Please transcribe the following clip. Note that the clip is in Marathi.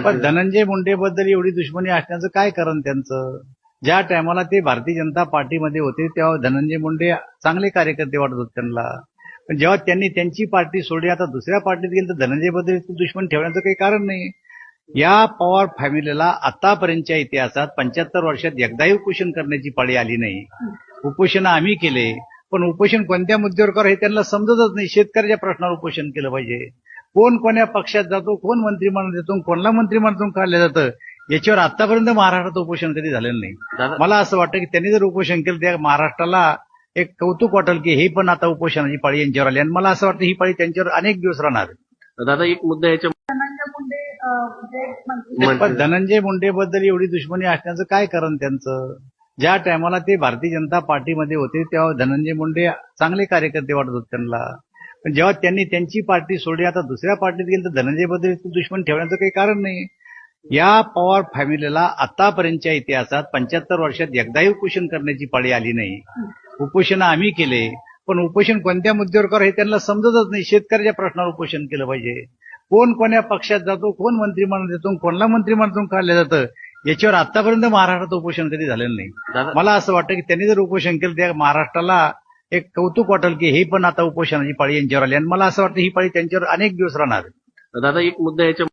पण धनंजय मुंडेबद्दल एवढी दुश्मनी असण्याचं काय कारण त्यांचं? ज्या टायमाला ते भारतीय जनता पार्टीमध्ये होते तेव्हा धनंजय मुंडे चांगले कार्यकर्ते वाटत होते त्यांना. पण जेव्हा त्यांनी त्यांची पार्टी सोडली, आता दुसऱ्या पार्टीत गेली, तर धनंजयबद्दल दुश्मन ठेवण्याचं काही कारण नाही. या पवार फॅमिलीला आतापर्यंतच्या इतिहासात 75 वर्षात एकदाही उपोषण करण्याची पाळी आली नाही. उपोषण आम्ही केले, पण उपोषण कोणत्या मुद्द्यावर करा हे त्यांना समजतच नाही. शेतकऱ्याच्या प्रश्नावर उपोषण केलं पाहिजे. कोण कोण्या पक्षात जातो, कोण मंत्रिमंडळात येतो, कोणला मंत्रिमंडळातून काढलं जातं, याच्यावर आतापर्यंत महाराष्ट्रात उपोषण कधी झालेलं नाही. मला असं वाटतं की त्यांनी जर उपोषण केलं त्या महाराष्ट्राला एक कौतुक वाटेल की हे पण आता उपोषणाची पाळी यांच्यावर आली, आणि मला असं वाटतं ही पाळी त्यांच्यावर अनेक दिवस राहणार. दादा एक मुद्दा याच्या पण धनंजय मुंडेबद्दल एवढी दुश्मनी असण्याचं काय कारण त्यांचं? ज्या टायमाला ते भारतीय जनता पार्टीमध्ये होते तेव्हा धनंजय मुंडे चांगले कार्यकर्ते वाटत होते त्यांना. पण जेव्हा त्यांनी त्यांची पार्टी सोडली, आता दुसऱ्या पार्टीत गेली, तर धनंजयबद्दल दुश्मन ठेवण्याचं काही कारण नाही. या पवार फॅमिलीला आतापर्यंतच्या इतिहासात 75 वर्षात एकदाही उपोषण करण्याची पाळी आली नाही. उपोषण आम्ही केले, पण उपोषण कोणत्या मुद्द्यावर करा हे त्यांना समजतच नाही. शेतकऱ्याच्या प्रश्नावर उपोषण केलं पाहिजे. कोण कोण्या पक्षात जातो, कोण मंत्रिमंडळात येतो, कोणला मंत्रिमंडळातून काढलं जातं, याच्यावर आतापर्यंत महाराष्ट्रात उपोषण कधी झालेलं नाही. मला असं वाटतं की त्यांनी जर उपोषण केलं त्या महाराष्ट्राला एक कौतुक वाटेल की हे पण आता उपोषणाची पाळी यांच्यावर आली, आणि मला असं वाटतं ही पाळी त्यांच्यावर अनेक दिवस राहणार. दादा एक मुद्दा याच्या